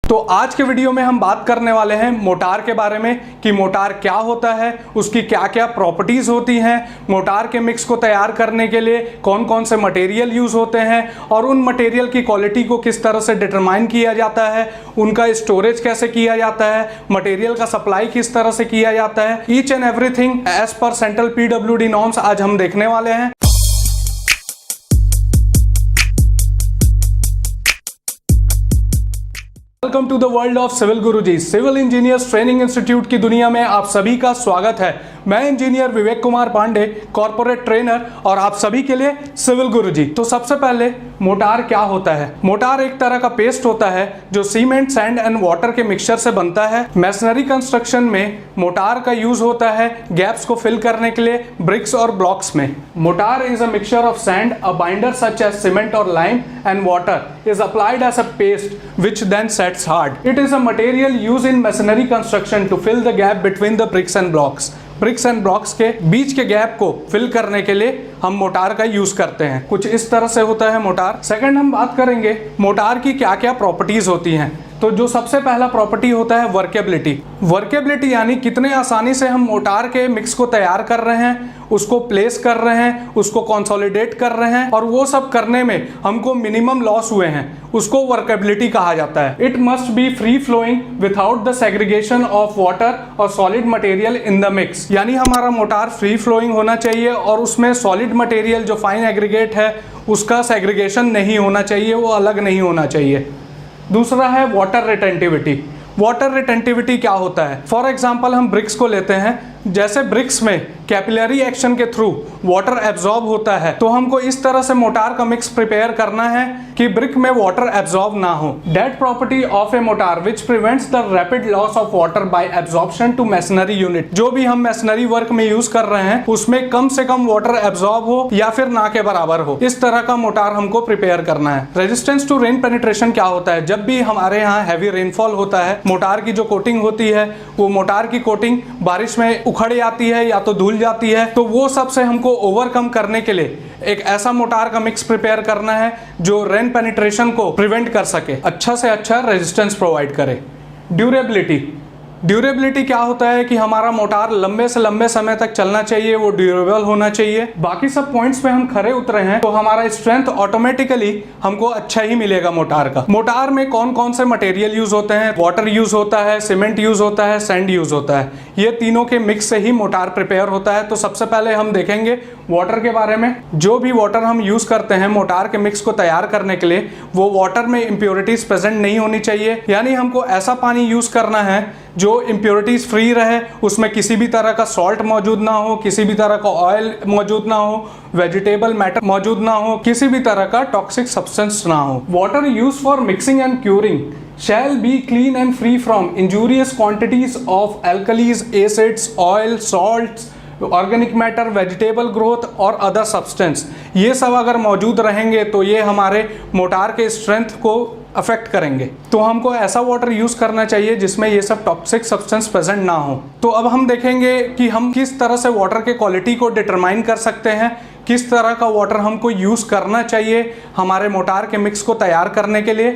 तो आज के वीडियो में हम बात करने वाले हैं मोटार के बारे में कि मोटार क्या होता है, उसकी क्या क्या प्रॉपर्टीज होती हैं, मोटार के मिक्स को तैयार करने के लिए कौन कौन से मटेरियल यूज होते हैं और उन मटेरियल की क्वालिटी को किस तरह से डिटरमाइन किया जाता है, उनका स्टोरेज कैसे किया जाता है, मटेरियल का सप्लाई किस तरह से किया जाता है। Each and everything as per central PWD norms आज हम देखने वाले हैं। Welcome to the world of civil Guruji. Civil engineers training institute की दुनिया में आप सभी का स्वागत है। मैं engineer Vivek Kumar Pandey, corporate trainer, और आप सभी के लिए सिविल गुरुजी। तो सबसे पहले मोटार क्या होता है। मोटार एक तरह का पेस्ट होता है जो सीमेंट, सैंड एंड वाटर के मिक्सचर से बनता है। मैसनरी कंस्ट्रक्शन में मोटार का यूज होता है गैप्स को फिल करने के लिए ब्रिक्स और ब्लॉक्स में। Mortar is a mixture of sand, a binder such as cement और lime and water is applied as a paste which then sets hard. It is a material used in masonry construction to fill the gap between the bricks and blocks. Bricks and blocks के बीच के gap को fill करने के लिए हम motor का use करते हैं। कुछ इस तरह से होता है मोटार। सेकंड हम बात करेंगे मोटार की क्या क्या प्रॉपर्टीज होती हैं। तो जो सबसे पहला प्रॉपर्टी होता है वर्केबिलिटी। वर्केबिलिटी यानी कितने आसानी से हम मोटार के मिक्स को तैयार कर रहे हैं, उसको प्लेस कर रहे हैं, उसको कंसोलिडेट कर रहे हैं, और वो सब करने में हमको मिनिमम लॉस हुए हैं, उसको वर्केबिलिटी कहा जाता है। It must be free flowing without the segregation of water और solid material in the mix. यानी हमारा मोटार फ्री फ्लोइंग होना चाहिए और उसमें सॉलिड मटेरियल जो फाइन एग्रीगेट है उसका सेग्रीगेशन नहीं होना चाहिए, वो अलग नहीं होना चाहिए। दूसरा है वाटर रिटेंटिविटी। वाटर रिटेंटिविटी क्या होता है? फॉर एग्जाम्पल हम ब्रिक्स को लेते हैं। जैसे ब्रिक्स में कैपिलरी एक्शन के थ्रू वाटर एब्जॉर्ब होता है, तो हमको इस तरह से मोटार का मिक्स प्रिपेयर करना है कि ब्रिक में वाटर एब्जॉर्ब ना हो। That property of a mortar which prevents the rapid loss of water by absorption to masonry unit. जो भी हम मैसनरी वर्क में यूज कर रहे हैं उसमें कम से कम वाटर एब्जॉर्ब हो या फिर ना के बराबर हो, इस तरह का मोटार हमको प्रिपेयर करना है। रेजिस्टेंस टू रेन पेनिट्रेशन क्या होता है? जब भी हमारे यहाँ हैवी रेनफॉल होता है, मोटार की जो कोटिंग होती है वो मोटार की कोटिंग बारिश में उखड़ जाती है या तो धुल जाती है, तो वो सब से हमको ओवरकम करने के लिए एक ऐसा मोटार का मिक्स प्रिपेयर करना है जो रेन पेनिट्रेशन को प्रिवेंट कर सके, अच्छा से अच्छा रेजिस्टेंस प्रोवाइड करे। ड्यूरेबिलिटी। ड्यूरेबिलिटी क्या होता है कि हमारा मोटार लंबे से लंबे समय तक चलना चाहिए, वो ड्यूरेबल होना चाहिए। बाकी सब पॉइंट्स पे हम खरे उतरे हैं तो हमारा स्ट्रेंथ ऑटोमेटिकली हमको अच्छा ही मिलेगा मोटार का। मोटार में कौन कौन से मटेरियल यूज होते हैं? वाटर यूज होता है, सीमेंट यूज होता है, सैंड यूज होता है। ये तीनों के मिक्स से ही मोटार प्रिपेयर होता है। तो सबसे पहले हम देखेंगे वाटर के बारे में। जो भी वाटर हम यूज करते हैं मोटार के मिक्स को तैयार करने के लिए, वो वाटर में इंप्योरिटीज प्रेजेंट नहीं होनी चाहिए। यानी हमको ऐसा पानी यूज करना है जो इंप्योरिटीज फ्री रहे, उसमें किसी भी तरह का सॉल्ट मौजूद ना हो, किसी भी तरह का ऑयल मौजूद ना हो, वेजिटेबल मैटर मौजूद ना हो, किसी भी तरह का टॉक्सिक सब्सटेंस ना हो। Water use for mixing and curing shall be clean and free from injurious quantities of alkalis, acids, oil, salts, organic matter, vegetable growth और अदर सब्सटेंस। ये सब अगर मौजूद रहेंगे तो ये हमारे मोटार के स्ट्रेंथ को अफेक्ट करेंगे। तो हमको ऐसा वाटर यूज करना चाहिए जिसमें ये सब टॉक्सिक सब्सटेंस प्रेजेंट ना हो। तो अब हम देखेंगे कि हम किस तरह से वाटर के क्वालिटी को डिटरमाइन कर सकते हैं, किस तरह का वाटर हमको यूज करना चाहिए हमारे मोटार के मिक्स को तैयार करने के लिए।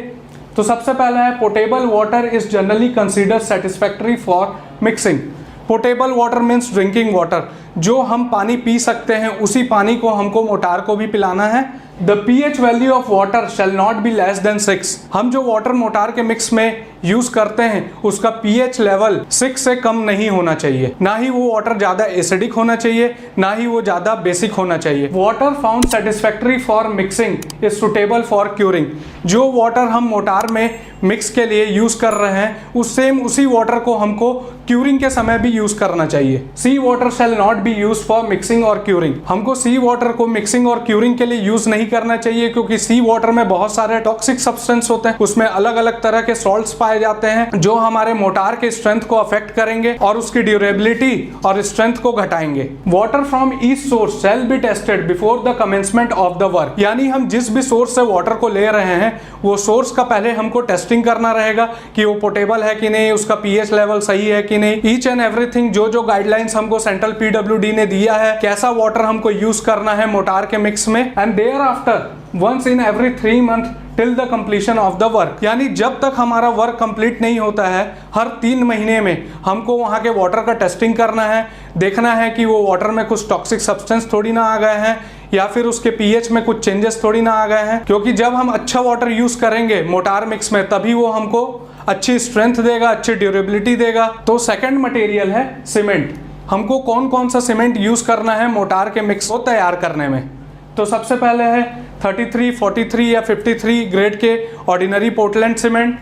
तो सबसे पहला है potable water is generally considered satisfactory for mixing. Potable water means drinking water. जो हम पानी पी सकते हैं उसी पानी को हमको मोटार को भी पिलाना है। The pH value of water shall not be less than 6। हम जो वाटर मोटार के मिक्स में यूज करते हैं उसका pH लेवल 6 से कम नहीं होना चाहिए। ना ही वो वाटर ज्यादा एसिडिक होना चाहिए, ना ही वो ज्यादा बेसिक होना चाहिए। Water found satisfactory for mixing is suitable for curing. जो वाटर हम मोटार में मिक्स के लिए यूज कर रहे हैं उसी वाटर को हमको क्यूरिंग के समय भी यूज करना चाहिए। Sea water shall not be use for mixing और क्यूरिंग। हमको सी वाटर को मिक्सिंग और क्यूरिंग के लिए यूज नहीं करना चाहिए क्योंकि सी वाटर में बहुत सारे टॉक्सिक सब्सटेंस होते हैं, उसमें अलग अलग तरह के सॉल्ट्स पाए जाते हैं जो हमारे मोटार के स्ट्रेंथ को अफेक्ट करेंगे और उसकी ड्यूरेबिलिटी और स्ट्रेंथ को घटाएंगे। Water from each source shall be tested before the commencement of the work. यानी हम जिस भी सोर्स से वाटर को ले रहे हैं वो सोर्स का पहले हमको टेस्टिंग करना रहेगा कि वो पोटेबल है कि नहीं, उसका pH लेवल सही है कि नहीं। ईच एंड एवरीथिंग जो गाइडलाइंस हमको सेंट्रल PWD ने दिया है, कैसा वाटर हमको यूज करना है मोटार के मिक्स में। And thereafter once in every 3 months till the completion of the work. यानी जब तक हमारा वर्क कंप्लीट नहीं होता है, हर 3 महीने में हमको वहाँ के वाटर का टेस्टिंग करना है, देखना है कि वो वाटर में कुछ टॉक्सिक सब्सटेंस थोड़ी ना आ गए हैं या फिर उसके पीएच में कुछ चेंजेस थोड़ी ना आ गए हैं। क्योंकि जब हम अच्छा वाटर यूज करेंगे मोटार मिक्स में, तभी वो हमको अच्छी स्ट्रेंथ देगा, अच्छी ड्यूरेबिलिटी देगा। तो सेकंड मटेरियल है सीमेंट। हमको कौन कौन सा सीमेंट यूज करना है मोटार के मिक्स को तैयार करने में। तो सबसे पहले है 33, 43 या 53 ग्रेड के ordinary Portland cement,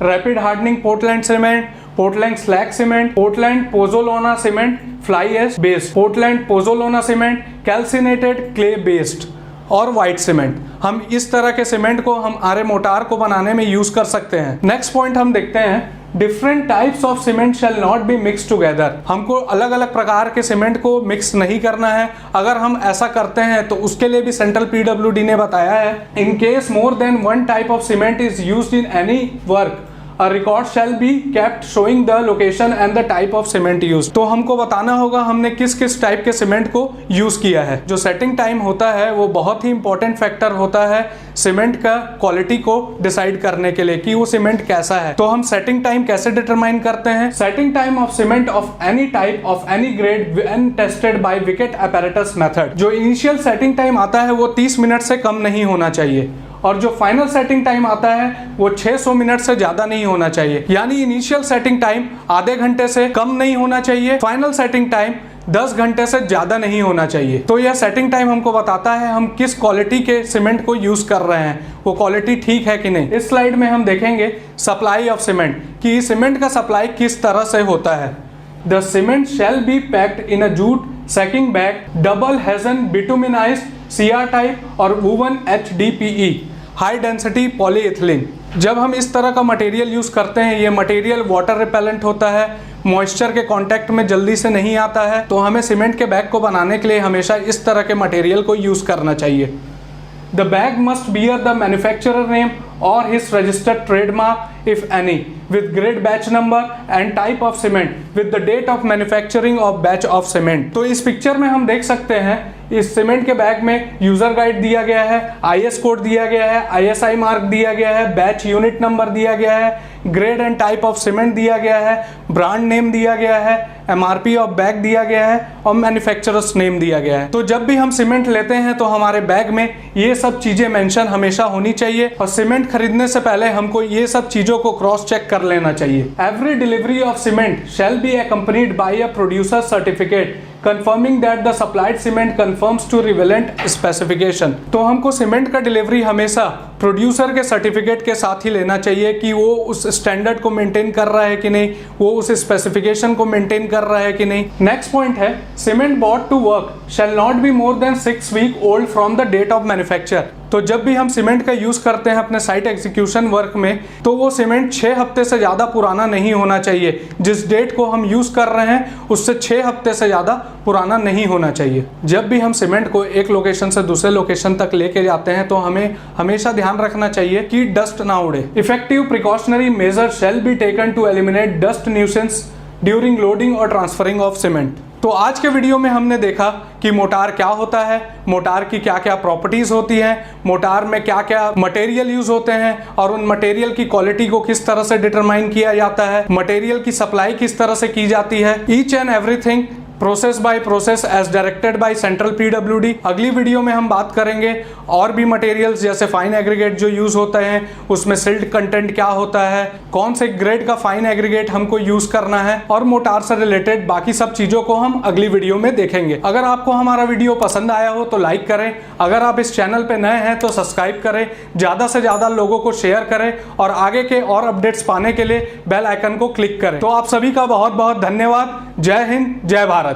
rapid hardening Portland cement, Portland slag cement, Portland pozzolana cement fly ash based, Portland pozzolana cement calcinated clay based और व्हाइट सीमेंट। हम इस तरह के सीमेंट को हम हमारे मोटार को बनाने में यूज कर सकते हैं। नेक्स्ट पॉइंट हम देखते हैं, different types of cement shell not B mix together. हमको अलग अलग प्रकार के सीमेंट को मिक्स नहीं करना है। अगर हम ऐसा करते हैं तो उसके लिए भी सेंट्रल पीडब्ल्यूडी ने बताया है, in case more than one type of cement is used in any work, A record shall be kept showing the location and the type of cement used। तो हमको बताना होगा हमने किस किस टाइप के सीमेंट को यूज किया है। जो सेटिंग टाइम होता है वो बहुत ही इंपॉर्टेंट फैक्टर होता है सीमेंट का क्वालिटी को डिसाइड करने के लिए कि वो सीमेंट कैसा है। तो हम सेटिंग टाइम कैसे डिटरमाइन करते हैं? Setting time of cement of any type of any grade when tested by wicket apparatus method. जो इनिशियल सेटिंग टाइम आता है वो 30 मिनट से कम नहीं होना चाहिए और जो फाइनल सेटिंग टाइम आता है वो 600 मिनट से ज्यादा नहीं होना चाहिए। यानी इनिशियल सेटिंग टाइम आधे घंटे से कम नहीं होना चाहिए, फाइनल सेटिंग टाइम 10 घंटे से ज्यादा नहीं होना चाहिए। तो यह सेटिंग टाइम हमको बताता है हम किस क्वालिटी के सीमेंट को यूज कर रहे हैं, वो क्वालिटी ठीक है कि नहीं। इस स्लाइड में हम देखेंगे सप्लाई ऑफ सीमेंट कि सीमेंट का सप्लाई किस तरह से होता है। The cement shall be packed in a jute sacking bag, double hessian bituminized CR type और woven HDPE high density polyethylene. जब हम इस तरह का मटेरियल यूज करते हैं, ये मटेरियल वाटर रिपेलेंट होता है, मॉइस्चर के कांटेक्ट में जल्दी से नहीं आता है। तो हमें सीमेंट के बैग को बनाने के लिए हमेशा इस तरह के मटेरियल को यूज करना चाहिए। The bag must bear the manufacturer name और his registered trademark if any, with grade batch number and type of cement, with the date of manufacturing of batch of cement। तो इस picture में हम देख सकते हैं इस सीमेंट के बैग में यूजर गाइड दिया गया है, IS कोड दिया गया है, ISI मार्क दिया गया है, बैच यूनिट नंबर दिया गया है, grade and type of cement दिया गया है, ब्रांड नेम दिया गया है, MRP ऑफ बैग दिया गया है और मैन्युफैक्चरर्स नेम दिया गया है। तो जब भी हम सीमेंट लेते हैं तो हमारे बैग में ये सब चीजें मेंशन हमेशा होनी चाहिए और सीमेंट खरीदने से पहले हमको ये सब चीजों को क्रॉस चेक कर लेना चाहिए। Every delivery of cement shall B accompanied by a producer certificate confirming that the supplied cement conforms to relevant specification। तो हमको सीमेंट का डिलीवरी हमेशा प्रोड्यूसर के सर्टिफिकेट के साथ ही लेना चाहिए कि वो उस स्टैंडर्ड को मेंटेन कर रहा है कि नहीं, वो उस स्पेसिफिकेशन को मेंटेन कर रहा है कि नहीं। नेक्स्ट पॉइंट है, cement bought to work shall not be more than 6 week old from the date of manufacture. तो जब भी हम सीमेंट का यूज करते हैं अपने साइट एग्जीक्यूशन वर्क में, तो वो सीमेंट 6 हफ्ते से ज्यादा पुराना नहीं होना चाहिए। जिस डेट को हम यूज कर रहे हैं उससे 6 हफ्ते से ज्यादा पुराना नहीं होना चाहिए। जब भी हम सीमेंट को एक लोकेशन से दूसरे लोकेशन तक लेके जाते हैं तो हमें हमेशा ध्यान रखना चाहिए कि डस्ट ना उड़े। Effective precautionary measure shall be taken to eliminate dust nuisance during loading और ट्रांसफरिंग ऑफ सीमेंट। तो आज के वीडियो में हमने देखा कि मोटार क्या होता है, मोटार की क्या क्या प्रॉपर्टीज होती हैं, मोटार में क्या क्या मटेरियल यूज होते हैं और उन मटेरियल की क्वालिटी को किस तरह से डिटरमाइन किया जाता है, मटेरियल की सप्लाई किस तरह से की जाती है। Each and everything process by process as directed by central PWD. अगली वीडियो में हम बात करेंगे और भी मटेरियल्स जैसे फाइन एग्रीगेट जो यूज होते हैं, उसमें सिल्ट कंटेंट क्या होता है, कौन से ग्रेड का फाइन एग्रीगेट हमको यूज करना है और मोटार से रिलेटेड बाकी सब चीजों को हम अगली वीडियो में देखेंगे। अगर आपको हमारा वीडियो पसंद आया हो तो लाइक करें, अगर आप इस चैनल पे नए हैं तो सब्सक्राइब करें, ज्यादा से ज्यादा लोगों को शेयर करें और आगे के और अपडेट्स पाने के लिए बेल आइकन को क्लिक करें। तो आप सभी का बहुत बहुत धन्यवाद। जय हिंद, जय भारत।